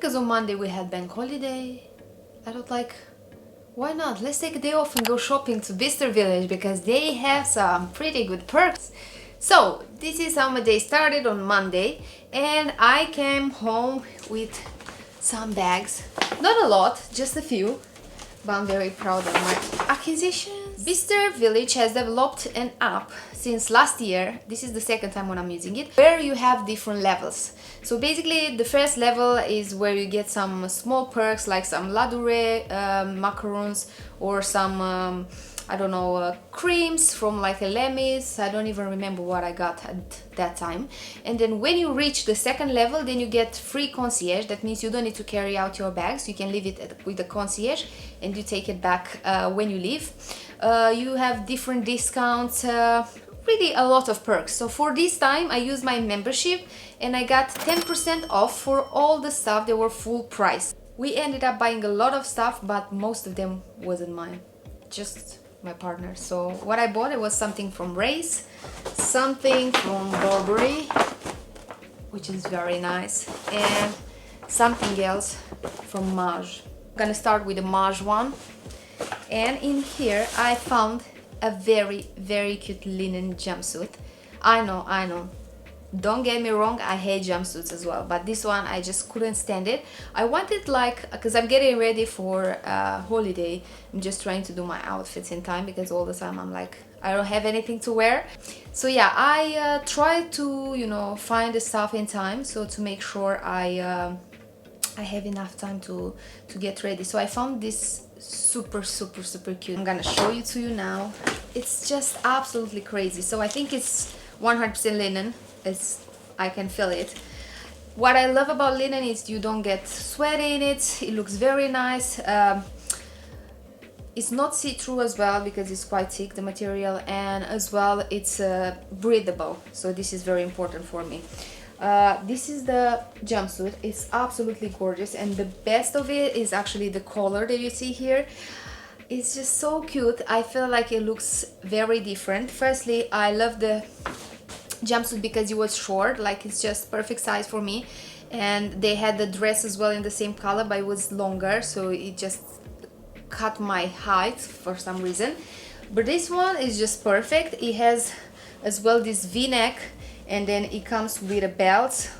because on Monday we had bank holiday. I thought like, why not? Let's take a day off and go shopping to Bicester Village because they have some pretty good perks. So this is how my day started on Monday, and I came home with some bags. Not a lot, just a few, but I'm very proud of my acquisitions. Bicester Village has developed an app since last year. This is the second time when I'm using it, where you have different levels. So basically the first level is where you get some small perks like some ladure macarons or some I don't know, creams from like a Lemis. I don't even remember what I got at that time. And then when you reach the second level, then you get free concierge. That means you don't need to carry out your bags. You can leave it with the concierge and you take it back when you leave. You have different discounts, really a lot of perks. So for this time I used my membership and I got 10% off for all the stuff. They were full price. We ended up buying a lot of stuff, but most of them wasn't mine, just my partner. So what I bought, it was something from REISS, something from Burberry, which is very nice, and something else from Maje. I'm gonna start with the Maje one, and in here I found a very cute linen jumpsuit. I know, don't get me wrong, I hate jumpsuits as well, but this one I just couldn't stand it. I wanted like, because I'm getting ready for holiday, I'm just trying to do my outfits in time because all the time I'm like, I don't have anything to wear. So yeah, I try to, you know, find the stuff in time, so to make sure I have enough time to get ready. So I found this super cute. I'm gonna show it to you now. It's just absolutely crazy. So I think it's 100% linen. I can feel it. What I love about linen is you don't get sweat in it. It looks very nice. It's not see-through as well because it's quite thick, the material, and as well it's breathable. So this is very important for me. This is the jumpsuit. It's absolutely gorgeous, and the best of it is actually the color that you see here. It's just so cute. I feel like it looks very different. Firstly, I love the jumpsuit because it was short, like it's just perfect size for me, and they had the dress as well in the same color, but it was longer, so it just cut my height for some reason. But this one is just perfect. It has as well this v-neck, and then it comes with a belt,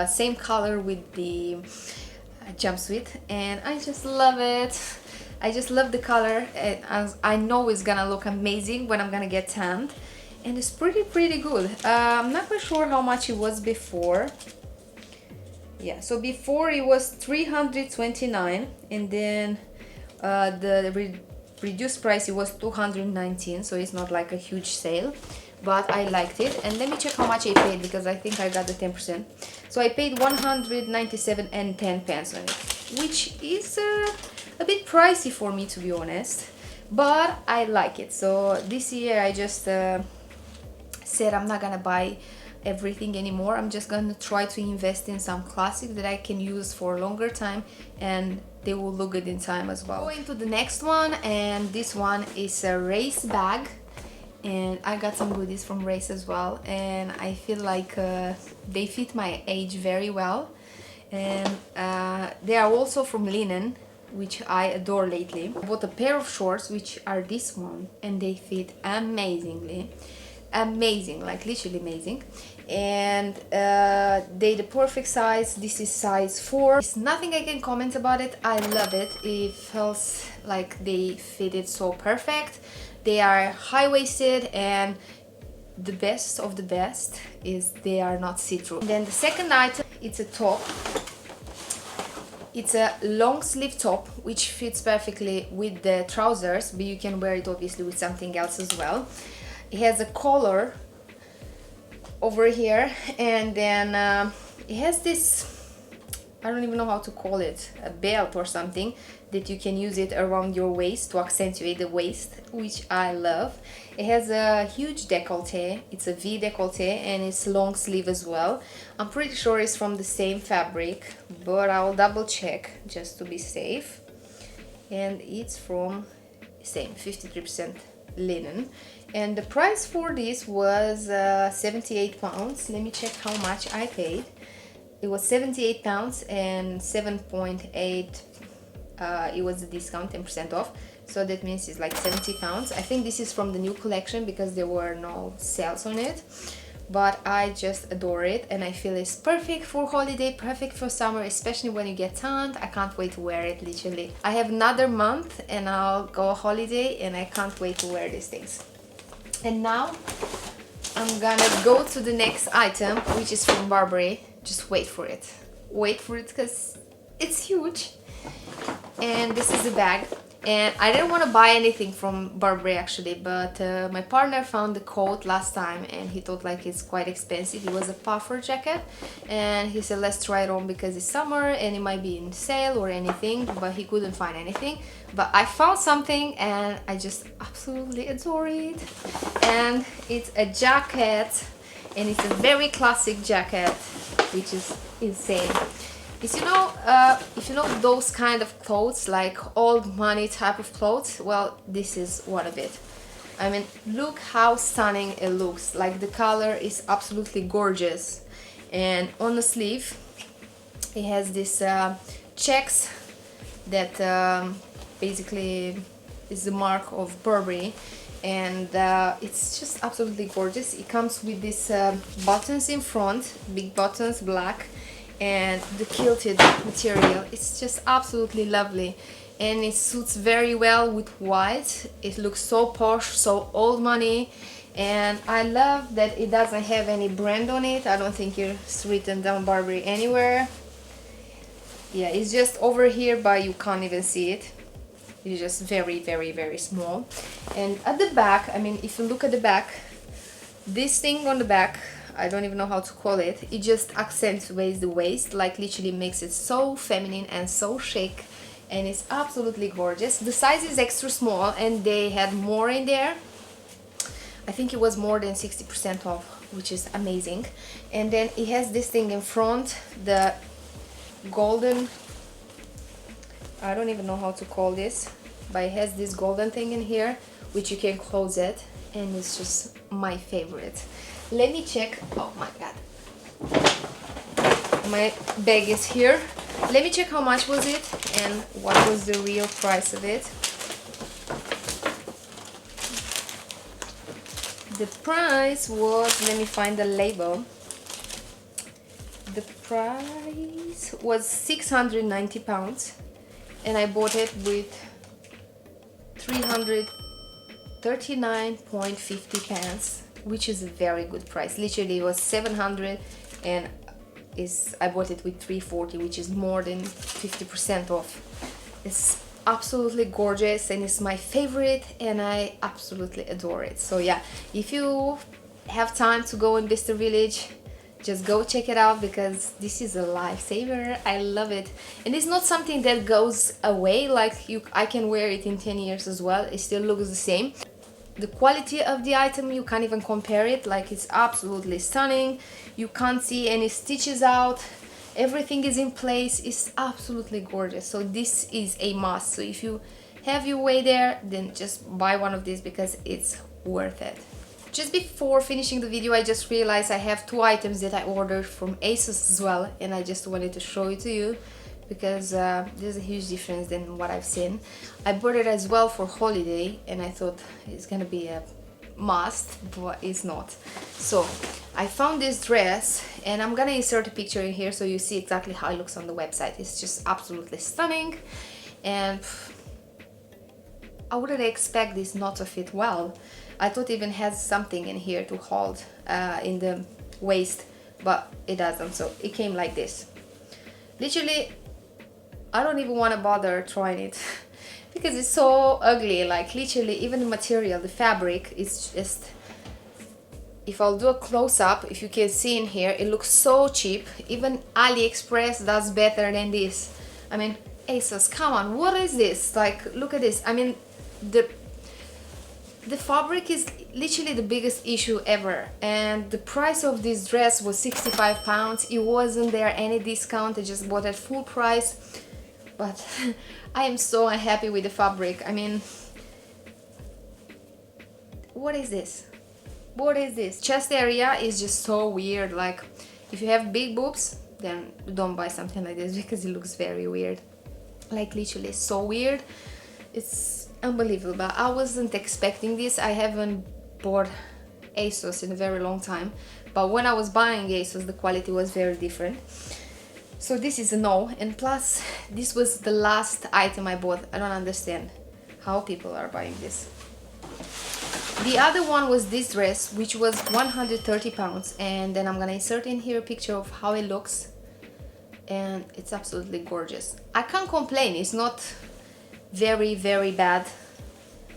same color with the jumpsuit, and I just love it. I just love the color, and I know it's gonna look amazing when I'm gonna get tanned. And it's pretty good. I'm not quite sure how much it was before. Yeah, so before it was 329, and then the reduced price, it was 219, so it's not like a huge sale, but I liked it. And let me check how much I paid because I think I got the 10%. So I paid 197 and 10 pence on it, which is a bit pricey for me, to be honest, but I like it. So this year I just said I'm not gonna buy everything anymore. I'm just gonna try to invest in some classics that I can use for a longer time and they will look good in time as well. Going to the next one, and this one is a REISS bag, and I got some goodies from REISS as well, and I feel like they fit my age very well, and they are also from linen, which I adore lately. I bought a pair of shorts, which are this one, and they fit amazingly. Amazing, like literally amazing, and they the perfect size. This is size 4. It's nothing I can comment about it. I love it. It feels like they fitted so perfect. They are high-waisted, and the best of the best is they are not see-through. Then the second item, it's a top. It's a long sleeve top which fits perfectly with the trousers, but you can wear it obviously with something else as well. It has a collar over here, and then it has this, I don't even know how to call it, a belt or something that you can use it around your waist to accentuate the waist, which I love. It has a huge décolleté. It's a V décolleté, and it's long sleeve as well. I'm pretty sure it's from the same fabric, but I'll double check just to be safe. And it's from same 53% linen, and the price for this was 78 pounds. Let me check how much I paid. it was 78 pounds and 7.8 it was a discount, 10% off, so that means it's like 70 pounds. I think this is from the new collection because there were no sales on it, but I just adore it and I feel it's perfect for holiday, perfect for summer, especially when you get tanned. I can't wait to wear it, literally. I have another month and I'll go on holiday and I can't wait to wear these things. And now I'm gonna go to the next item, which is from Burberry. Just wait for it. Wait for it because it's huge. And this is the bag. And I didn't want to buy anything from Burberry actually, but my partner found the coat last time and he thought like it's quite expensive. It was a puffer jacket and he said let's try it on because it's summer and it might be in sale or anything, but he couldn't find anything. But I found something and I just absolutely adore it. And it's a jacket and it's a very classic jacket, which is insane. Is, if you know those kind of clothes, like old money type of clothes, well, this is one of it. I mean, look how stunning it looks. Like the color is absolutely gorgeous. And on the sleeve it has this checks that basically is the mark of Burberry, and it's just absolutely gorgeous. It comes with these buttons in front, big buttons, black, and the quilted material. It's just absolutely lovely and it suits very well with white. It looks so posh, so old money, and I love that it doesn't have any brand on it. I don't think it's written down Burberry anywhere. Yeah, it's just over here, but you can't even see it. It's just very, very, very small. And at the back, I mean, if you look at the back, this thing on the back, I don't even know how to call it, it just accentuates the waist, like literally makes it so feminine and so chic, and it's absolutely gorgeous. The size is extra small and they had more in there. I think it was more than 60% off, which is amazing. And then it has this thing in front, the golden, I don't even know how to call this, but it has this golden thing in here which you can close it, and it's just my favorite. Let me check. Oh my god, my bag is here. Let me check how much was it and what was the real price of it. The price was, let me find the label. The price was 690 pounds and I bought it with 339.50 pence, which is a very good price. Literally it was 700 and I bought it with 340, which is more than 50% off. It's absolutely gorgeous and it's my favorite and I absolutely adore it. So yeah, if you have time to go in Bicester Village, just go check it out because this is a lifesaver. I love it, and it's not something that goes away. Like I can wear it in 10 years as well, it still looks the same. The quality of the item, you can't even compare it. Like, it's absolutely stunning. You can't see any stitches out, everything is in place. It's absolutely gorgeous. So this is a must. So if you have your way there, then just buy one of these because it's worth it. Just before finishing the video, I just realized I have two items that I ordered from ASOS as well, and I just wanted to show it to you because there's a huge difference than what I've seen. I bought it as well for holiday and I thought it's gonna be a must, but it's not. So I found this dress and I'm gonna insert a picture in here so you see exactly how it looks on the website. It's just absolutely stunning, and I wouldn't expect this not to fit well. I thought it even has something in here to hold in the waist, but it doesn't. So it came like this. Literally, I don't even want to bother trying it because it's so ugly. Like, literally, even the material, the fabric is just, if I'll do a close-up, if you can see in here, it looks so cheap. Even AliExpress does better than this. I mean, ASOS, come on, what is this? Like, look at this. I mean, the fabric is literally the biggest issue ever, and the price of this dress was 65 pounds. It wasn't there any discount. I just bought at full price, but I am so unhappy with the fabric. I mean, what is this? What is this? Chest area is just so weird. Like, if you have big boobs, then don't buy something like this because it looks very weird. Like literally so weird. It's unbelievable. But I wasn't expecting this. I haven't bought ASOS in a very long time. But when I was buying ASOS, the quality was very different. So this is a no. And plus, this was the last item I bought. I don't understand how people are buying this. The other one was this dress, which was 130 pounds. And then I'm gonna insert in here a picture of how it looks. And it's absolutely gorgeous. I can't complain. It's not very, very bad.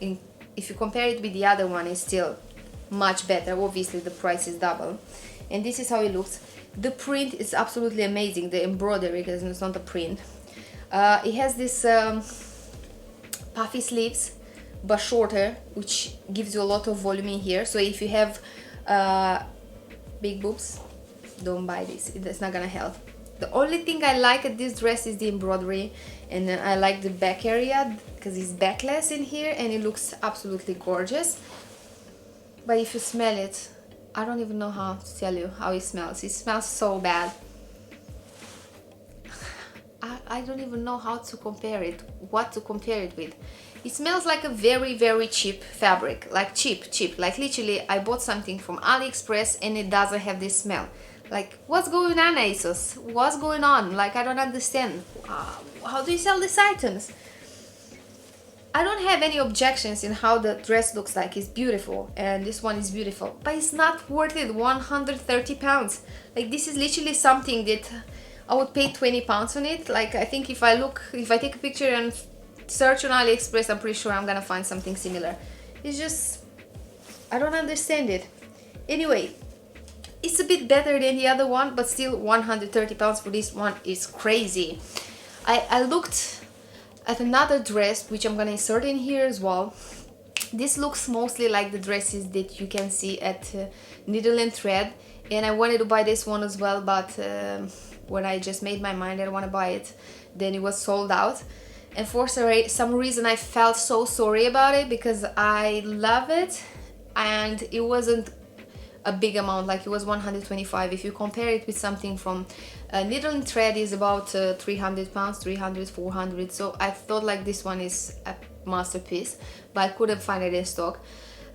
If you compare it with the other one, it's still much better. Obviously, the price is double. And this is how it looks. The print is absolutely amazing. The embroidery, because it's not a print. It has this puffy sleeves, but shorter, which gives you a lot of volume in here. So if you have big boobs, don't buy this. It's not gonna help. The only thing I like at this dress is the embroidery, and I like the back area because it's backless in here and it looks absolutely gorgeous. But if you smell it, I don't even know how to tell you how it smells. It smells so bad. I don't even know how to compare it, what to compare it with. It smells like a very, very cheap fabric, like cheap. Like literally I bought something from AliExpress and it doesn't have this smell. Like, what's going on, ASOS? What's going on? Like, I don't understand. How do you sell these items? I don't have any objections in how the dress looks like. It's beautiful, and this one is beautiful, but it's not worth it. 130 pounds. Like, this is literally something that I would pay 20 pounds on it. Like, I think if I take a picture and search on AliExpress, I'm pretty sure I'm gonna find something similar. It's just, I don't understand it. Anyway, it's a bit better than the other one, but still 130 pounds for this one is crazy. I looked at another dress, which I'm gonna insert in here as well. This looks mostly like the dresses that you can see at Needle and Thread, and I wanted to buy this one as well, but when I just made my mind I want to buy it, then it was sold out. And for some reason I felt so sorry about it, because I love it and it wasn't a big amount. Like, it was 125. If you compare it with something from Needle and Thread is about 300 pounds, 300, 400. So I thought like this one is a masterpiece, but I couldn't find it in stock.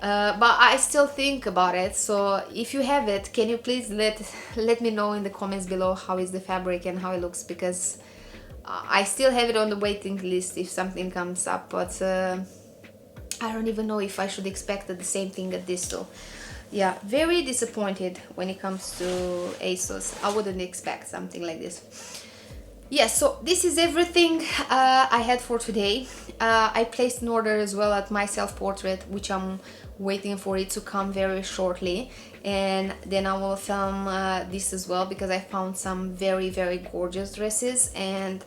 But I still think about it. So if you have it, can you please let me know in the comments below how is the fabric and how it looks, because I still have it on the waiting list if something comes up, but I don't even know if I should expect the same thing at this store. Yeah, very disappointed when it comes to ASOS. I wouldn't expect something like this. Yeah, so this is everything I had for today. I placed an order as well at my self-portrait, which I'm waiting for it to come very shortly. And then I will film this as well, because I found some very, very gorgeous dresses, and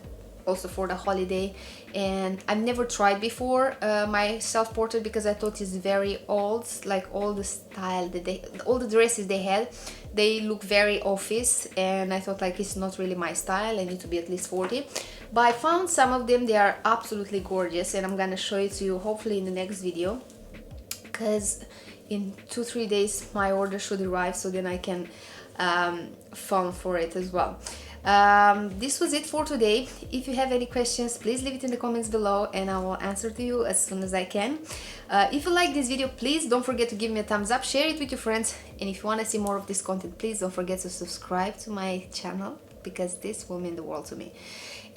also for the holiday. And I've never tried before my self-portrait, because I thought it's very old. Like, all the style that all the dresses they had, they look very office, and I thought like it's not really my style. I need to be at least 40. But I found some of them, they are absolutely gorgeous, and I'm gonna show it to you hopefully in the next video, because in 2-3 days my order should arrive, so then I can film for it as well. This was it for today. If you have any questions, please leave it in the comments below and I will answer to you as soon as I can. If you like this video, please don't forget to give me a thumbs up, share it with your friends, and if you want to see more of this content, please don't forget to subscribe to my channel, because this will mean the world to me.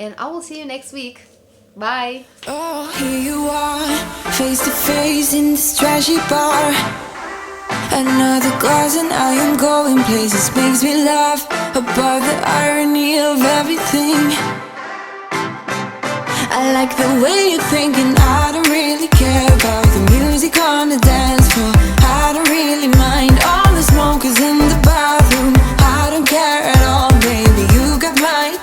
And I will see you next week. Bye! Oh, here you are, face to face in this trashy bar. Another glass and I am going places. Makes me laugh about the irony of everything. I like the way you're thinking, I don't really care about